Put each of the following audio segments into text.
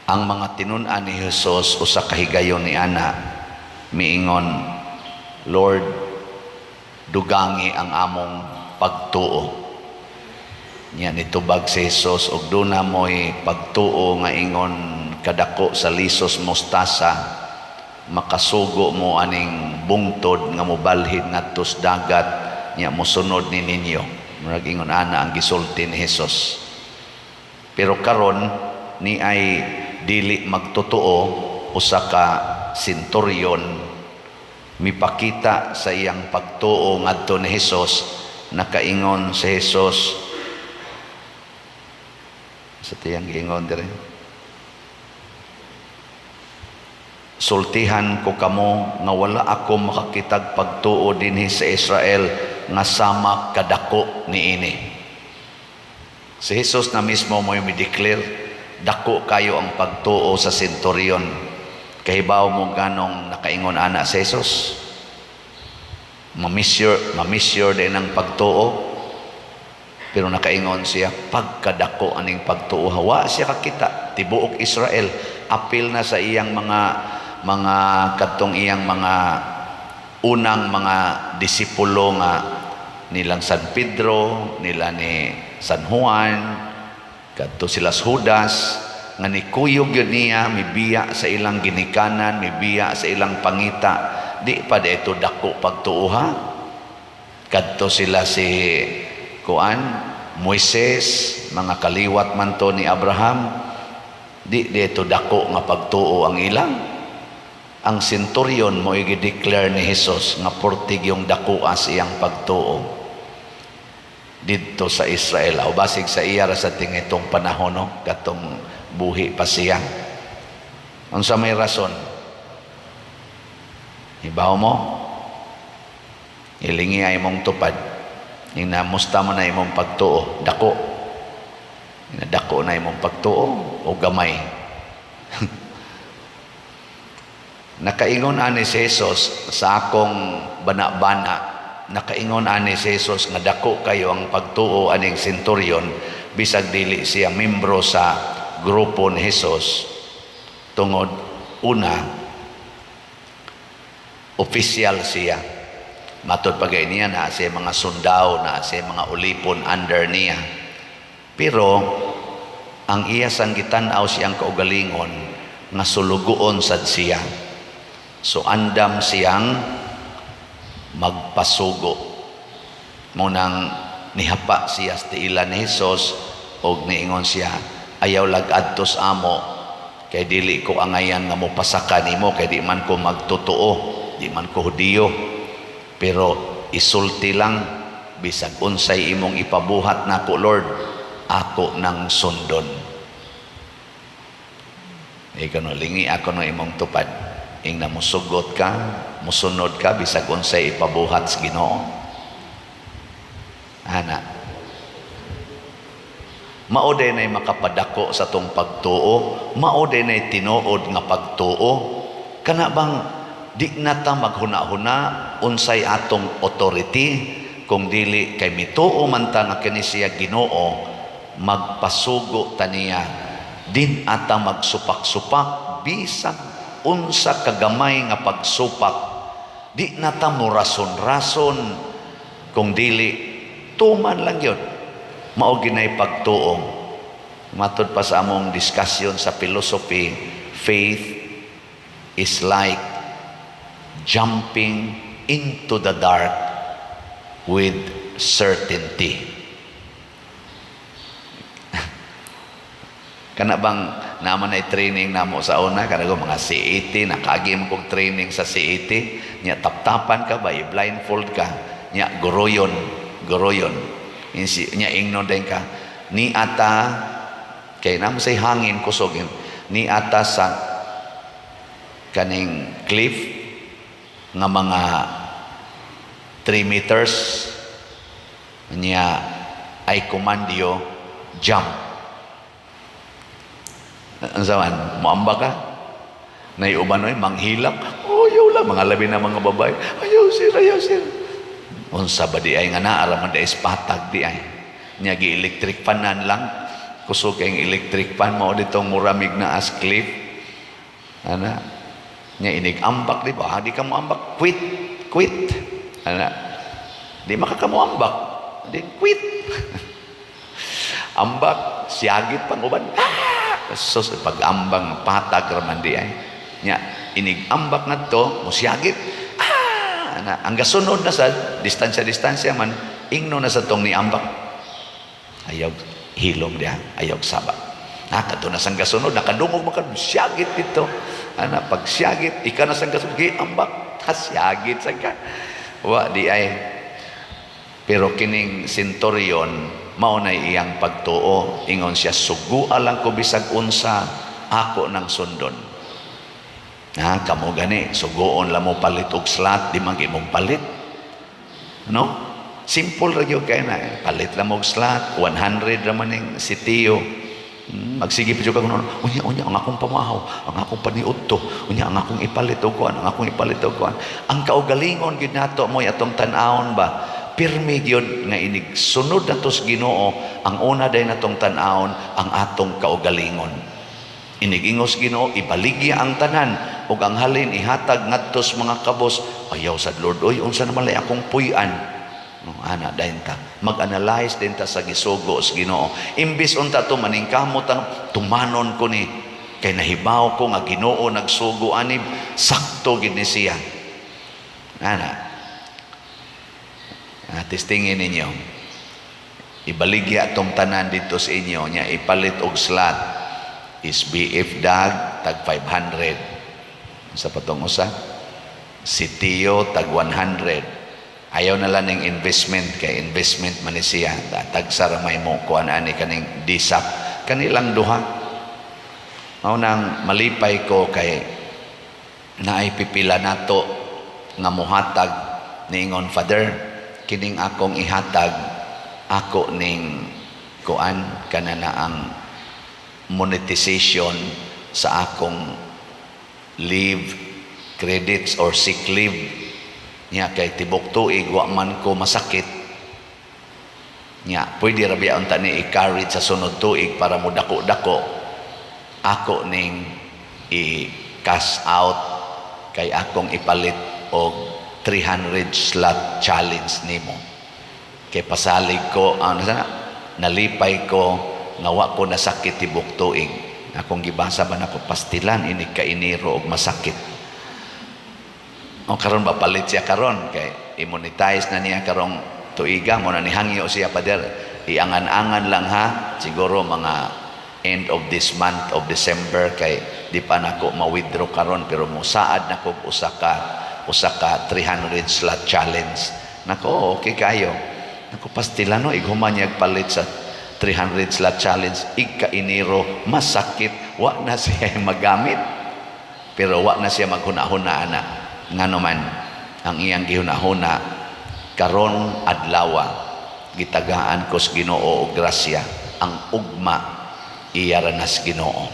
ang mga tinun-an ni Jesus usa ka higayon ni ana miingon, Lord, dugangi ang among pagtuo. Nya nitubag si Jesus og duna mo'y pagtuo nga ingon kadako sa lisos mostasa, makasugo mo aning bungtod nga mobalhin ngadto sa dagat, nya mosunod ni ninyo. Murag ingon ana ang gisulti ni Jesus. Pero karon ni ay dili magtotoo, usa ka senturyon mipakita sa iyang pagtuo ngadto ni Jesus. Nakaingon si Jesus sa tiyang giingon dire, sultihan ko kamo nga wala ako makakitag pagtuo dinhi sa Israel nga sama kadako niini. Si Jesus na mismo mo i-declare, dako kayo ang pagtuo sa senturyon. Kahibaw mo ganong nakaingon ana si Jesus, mamisure din ang pagtuo. Pero nakaingon siya, pagkadako aning pagtuo, hawa siya kakita tibuok Israel. Apil na sa iyang mga kadtong iyang mga unang mga disipulo nga nilang San Pedro, nila ni San Juan, kadto sila Judas, nga nikuyog yun niya, mibiya sa ilang ginikanan, mibiya sa ilang pangita. Di pa dito dako pagtuuha. Kadto sila si Moises, mga kaliwat man to ni Abraham, di dito dako nga pagtuo ang ilang. Ang senturyon mo i-declare ni Jesus nga portig yung dako as iyang pagtuo dito sa Israel. O basig sa iya sa tingitong panahon, no? Katong buhi pa siya. Unsa may rason? Ibaw mo, ilingi ay mong tupad. Musta mo na imong pagtuo, dako. Dako na imong pagtuo o gamay. Nakaingon ani si Jesus sa akong bana-bana, nakaingon ani si Jesus nga dako kayo ang pagtuo aning senturyon, bisag dili siya membro sa grupo ni Jesus. Tungod una, opisyal siya. Matod pagay niya na sa mga sundao, na sa mga ulipon under niya. Pero ang iya sang gitan-aw siyang kaugalingon nga sulugoon sad siya. So andam siyang magpasugo. Munang nihapa siya sa tiila ni Jesus og niingon siya, ayaw lag-adtos amo kay dili ko angayan nga mopasaka nimo, kay di man ko magtotoo, di man ko Hudiyo. Pero isulti lang, bisag unsay imong ipabuhat nako Lord, ako nang sundon. Ikaw no, lingi ako no imong tupad. Ing na musugot ka, musunod ka, bisag unsay ipabuhat sa Ginoo. Ana, maoday na'y makapadako sa tong pagtuo, maoday na'y tinuod nga pagtuo. Kana bang di nata maghuna-huna unsay atong authority, kung dili kay mituo man ta nga kini siya Ginoo, magpasugo taniya din ata magsupak-supak bisag unsa kagamay nga pagsupak. Di nata mo rason-rason, kung dili tuman lang yun. Mao ginay pagtuo. Matod pa sa among discussion sa philosophy, faith is like jumping into the dark with certainty. Kana bang naman ay training namo sa una, kana ko mga CET, nakagim kong training sa CET, nya taptapan ka ba, blindfold ka, nya goroyon, nya ingnon din ka, ni ata, kay namo say hangin kusog, ni ata sa kaning cliff, nga mga 3 meters niya ay kumandiyo jump. Ang saman, muamba ka, naiuban ay manghilak, ayaw lang, mga labi na mga babae, ayaw sir. Unsa ba di ay nga naaraman da ispatag di ay. Niya gi-electric fanan lang, kusog kayong electric fan mao ditong muramig na as cliff. Ana, nya inig ambak di ba? Di ka mo ambak, quit. Ana, di makakamuambak, di quit. Ambak, siyagit pang uban. Sus, pag-ambang patag raman di ay. Nya, inig ambak na to, musyagit. Ana, ang gasunod na sa distansya man, ingno na sa tong ni ambak. Ayaw hilom dia, ayaw saba. Kato na sang gasunod, nakadungog makan, syagit dito. Ana, pag syagit, ika na sang gasunod, ambak, syagit sang ka. Wa di ay. Pero kining centurion, maunay iyang pagtuo, ingon siya, suguan lang ko bisag unsa, ako ng sundon. Kamo gani, suguon lang mo palit og slot, di man mong palit. No? Simple ra gyud kay na, palit lang mo og slot, 100 ra man ning sitiyo. Magsige pa jud ka kuno, unya ang akong pamahaw, ang akong paniudto, unya ang akong ipalit og kuan, ang akong ipalit og kuan. Ang kaugalingon gyud nato mo atong tan-awon ba? Pirmi gyud nga inig sunod natos Ginoo, ang una day natong tan-awon ang atong kaugalingon. Inigingos Ginoo, ibaligya ang tanan ug ang halin ihatag ngadtos mga kabos. Ayaw sad Lord, oy unsa naman lay akong puy-an. No, ana dayon ta mag-analyze din ta sa gisugo sa Ginoo. Imbis unta to maningkamot ang tumanon ko ni kay nahibaw ko nga Ginoo nagsugo anib sakto gid ni siya. Ana, testingin ninyo, ibaligya tong tanan dito sa inyo nya ipalit og slot is BF dag tag 500 sa patong usa, sitiyo tag 100. Ayaw na lang ng investment kay investment man ni siya tag saramay mo kuan ani kaning disap kanilang duha. Mao nang malipay ko kay naay pipila nato nga mohatag niingon, Father, kining akong ihatag ako ning kuan kanana ang monetization sa akong leave credits or sick leave nya kay tibok tuig wa man ko masakit nya pwede ra biya unta ni i-carry sa sunod tuig para mo dako-dako ako ning i-cash out kay akong ipalit og 300 slot challenge nimo kay pasalig ko nalipay ko nga wa ko nasakit tibok tuig. Akong gibasa ba na ko pastilan inig ka Enero og masakit. O karon ba palit siya karon kay i-monetize na niya karong tuiga mo na nihangyo siya pader. Iangan-angan lang ha, siguro mga end of this month of December kay di pa nako ma-withdraw karon pero mo saad nako usa ka 300 slot challenge. Nako okay kayo. Nako pastilan no ighuman niya palit sa 300 slot challenge ika Enero masakit wa na siya magamit pero wa na siya maghuna-huna na ngano man ang iyang gihuna-huna karon adlaw gitagaan ko sa Ginoo og grasya ang ugma iyaranas Ginoo.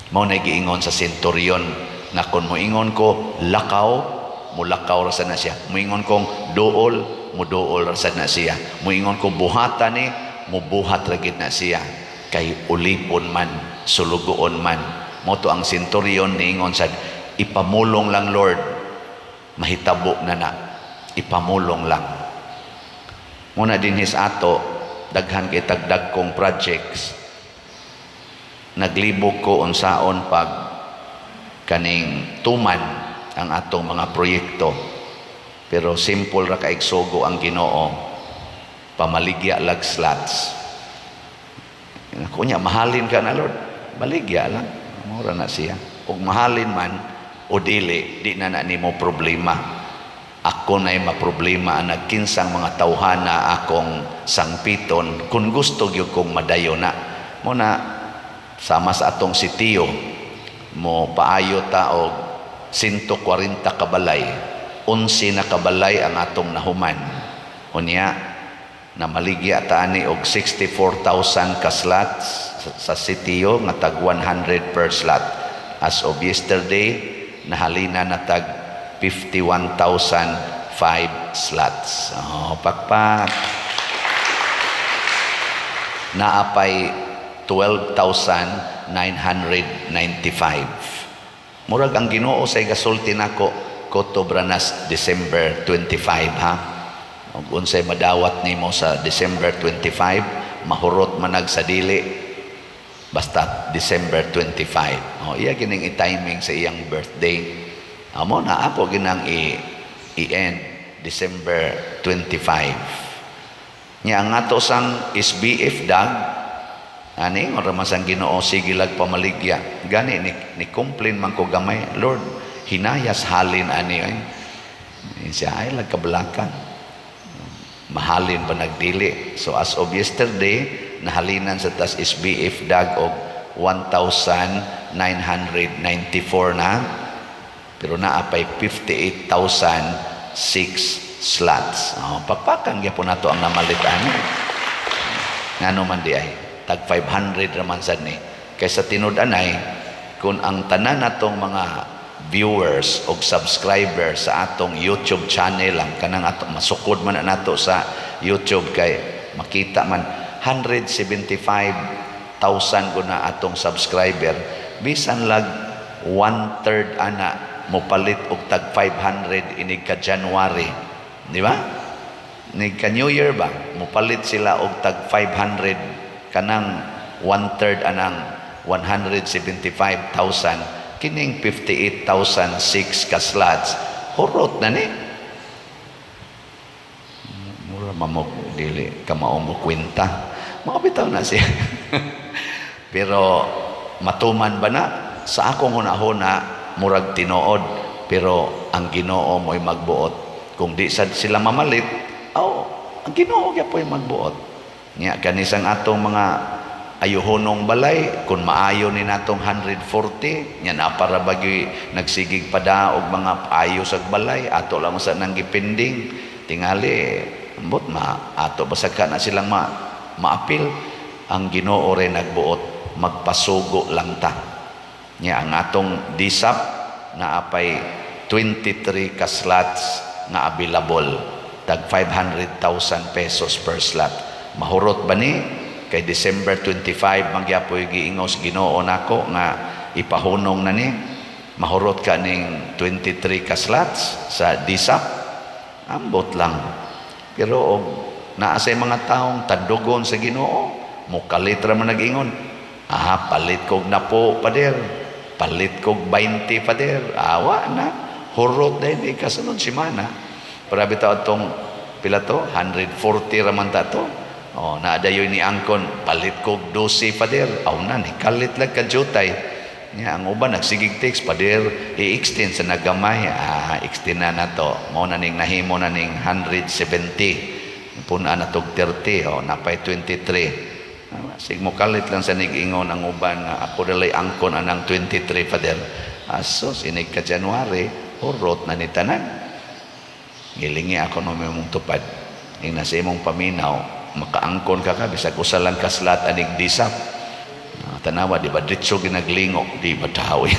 Mao na giingon sa centurion na kun moingon ko lakaw mulakaw ra sad na siya, moingon kong duol muduol ra sad na siya, moingon ko buhatan ni mubuhat ra gid na siya kay ulipon man sulugoon man. Moto ang centurion niingon sad ipamulong lang Lord mahitabo na ipamulong lang. Muna din his ato daghan kay tagdag kong projects naglibog ko unsaon pag kaning tuman ang atong mga proyekto pero simple ra kaig sugo ang Ginoo pamaligya lag slots. Kunya mahalin ka na Lord, baligya lang mura na siya. Ug mahalin man o dili di na nimo problema. Ako na'y maproblema ang nagkinsang mga tawhana akong sangpiton kung gusto gyud kong madayo na muna sama sa atong sitiyo mo paayo ta og 140 kabalay 11 na kabalay ang atong nahuman unya na maligya ta ani og 64,000 ka slots sa sitiyo nga tag 100 per slot. As of yesterday nahalina na tag 51,005 slots. Pakpak. Naapay 12,995. Murag ang Ginoo sa gasulti nako Coto Branas December 25 ha. Ug unsay madawat nimo sa December 25, mahurot manag sa dili basta December 25. Iya gining i-timing sa iyang birthday. Amo na ako ginang i-end December 25. Nya ang ato sang SBF dag ani ora man sang Ginoo sige lag pamaligya. Gani ni complain man ko gamay, Lord, hinayas halin ani ay. Siya ay lag kabalakan. Mahalin ba nagdili. So as of yesterday, nahalinan sa tas SBF dag og 1,994 na. Pero naapay 58,006 slots. Pakpakan gyapon nato ang namalitan. Ngano man di ay tag 500 raman sad ni. Kaysa tinud-anay kung ang tanan natong mga viewers o subscribers sa atong YouTube channel lang kanang ato masukod man nato sa YouTube kay makita man 175,000 guna atong subscriber, bisan lag 1/3 ana mo palit og tag 500 inig ka January, di ba? Nig ka New Year ba mo palit sila og tag 500, kanang 1/3 anang 175,000, kining 58,006 ka slots hurot na ni. Mura mamog dili ka maong kwenta, makabitaw na siya. Pero matuman ba na sa akong hunahuna murag tinuod, pero ang Ginoo mo'y magbuot. Kung di sad sila mamalit, ang Ginoo gyapon magbuot. Nya kanisang atong mga ayuhonong balay, kung maayo ni natong 140, yan para bagyo nagsigig pada og mga ayo sa balay, ato lang sa nang gipinding, tingali, ambot ato basag ka na silang maapil. Ang Ginoo rin nagbuot, magpasugo lang ta. Nya ang atong DSAP na apay 23 ka slots nga available, tag 500,000 pesos per slot. Mahurot ba ni? Kay December 25 magyapoy giingos Ginoo nako nga ipahunong na ni mahurot ka ning 23 ka slots sa DSAP, ambot lang. Pero naa say mga taong tandugon sa Ginoo, mukalit ra man nag-ingon, palit kog na po pader, palit kog 20 pader, awa na hurot dahil kasunod simana para bitaw atong pila to 140 ra man ta to. Naadayoy ni angkon, palit kog 12 pader. Na ni kalit lang ka jutay. Ang uban nagsigig text pader, i-extend sa nagamay. Extend na to. Mao na ning nahimo na ning 170. Puna na tog 30. Napay 23. Sig mo kalit lang sa nig-ingon ang uban nga ako dalay angkon anang 23 pader. Asos inig ka January, hurot na ni tanan. Gilingi ako no mong tupad. Ing nasa imong paminaw, makaangkon ka bisag usa lang ka slot aning DSAP. Tanawa di ba ditso ginaglingo di ba tahawi.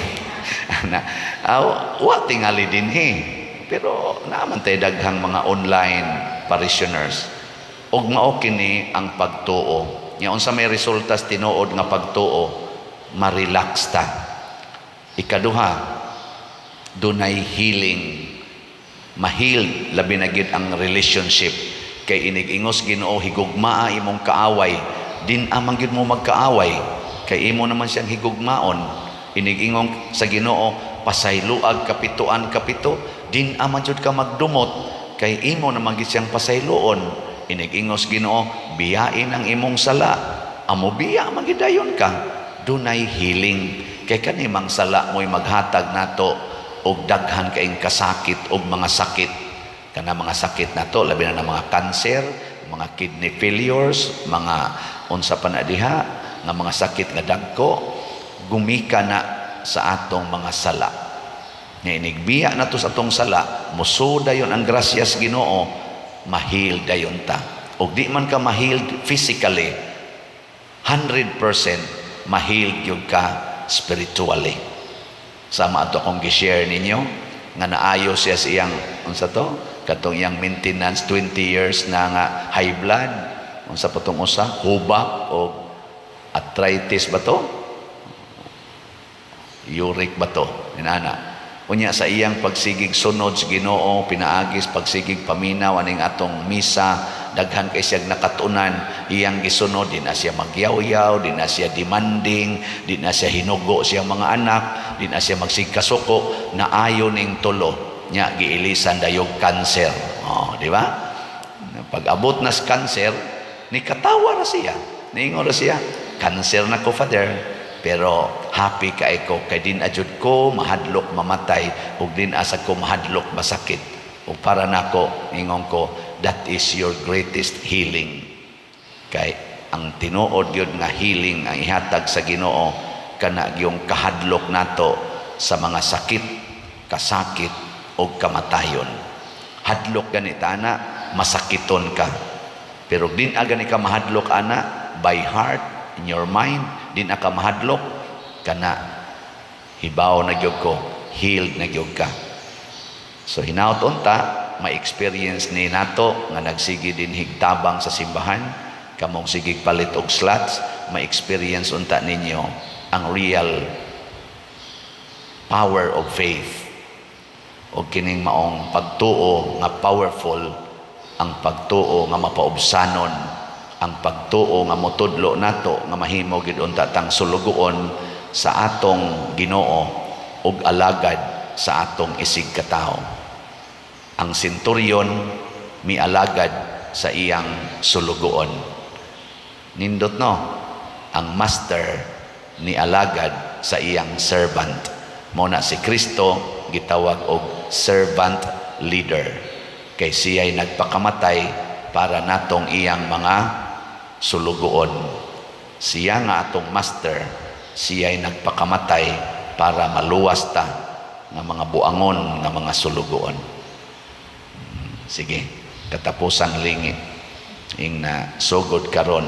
Wa tingali dinhi, pero naaman tay daghang mga online parishioners ug mao kini ang pagtuo. Nya unsa may resultas tinuod nga pagtuo, ma-relax ta. Ikaduha, dunay healing, mahil labi na gid ang relationship. Kay inig-ingos Ginoo higugmaa imong kaaway, din amang gyud mo magkaaway kay imo naman siyang higugmaon. Inig-ingong sa Ginoo pasayloag kapituan kapito, din amang jud ka magdumot kay imo naman gyud siyang pasayloon. Inig-ingos Ginoo biyain ang imong sala, amo biya man gyud dayon ka. Dunay healing kay kanimang sala mo'y maghatag nato og daghan kaing kasakit og mga sakit. Kana mga sakit na to, labi na ng mga cancer, mga kidney failures, mga unsa pa na diha, nga mga sakit nga dagko, gumika na sa atong mga sala. Nga inigbiya na to sa atong sala, muso dayon ang grasyas Ginoo, mahil dayon ta. O di man ka mahil physically, 100% mahil gyud ka spiritually. Sama ato akong gi-share ninyo, nga naayo siya sa iyang, unsa to? Katong iyang maintenance 20 years na nga high blood, unsa pa tong usa hubak o arthritis ba to? Uric ba to? Inana. Unya sa iyang pagsigig sunod sa Ginoo, pinaagis pagsigig paminaw aning atong misa, daghan kay siya nakatunan, iyang gisunod, di na siya magyaw-yaw, di na siya demanding, di na siya hinugo siyang mga anak, di na siya magsigkasuko, na ayon ning tulo nya giilisan dayog cancer. Di ba? Pag abot na sa cancer, ni katawa ra siya, niingon ra siya, cancer na ko, Father. Pero happy kay ko kay din ajud ko mahadlok mamatay ug din asa ko mahadlok masakit. Ug para nako ingon ko, that is your greatest healing. Kay ang tinuod gyud nga healing ang ihatag sa Ginoo kana gyung kahadlok nato sa mga sakit, kasakit ug kamatayon. Hadlok ganita ana, masakiton ka. Pero din agani ka mahadlok ana by heart, in your mind, din aka mahadlok kana hibaw na gyud ko, healed na gyud ka. So hinaut unta ma-experience ni nato nga nagsigi din higtabang sa simbahan, kamong sigig palit og slots, ma-experience unta ninyo ang real power of faith o kining maong pagtuo nga powerful, ang pagtuo nga mapaubsanon, ang pagtuo nga motudlo nato nga mahimo gid unta tang sulugoon sa atong Ginoo ug alagad sa atong isig katao. Ang senturyon mialagad sa iyang sulugoon. Nindot no, ang master ni alagad sa iyang servant. Mao na si Kristo gitawag og servant leader. Kay siya'y nagpakamatay para natong iyang mga sulugoon. Siya nga atong master, siya'y nagpakamatay para maluwas ta ng mga buangon ng mga sulugoon. Sige, katapusang lingi ing na sugod karon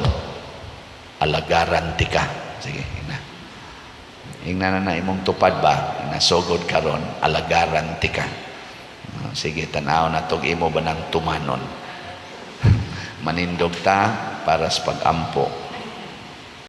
alagaran tika. Sige, ing na imong tupad ba ing na sugod karon alagaran tika. Sige, tanaw na tog imo ba ng tumanon. Manindog ta para sa pag-ampo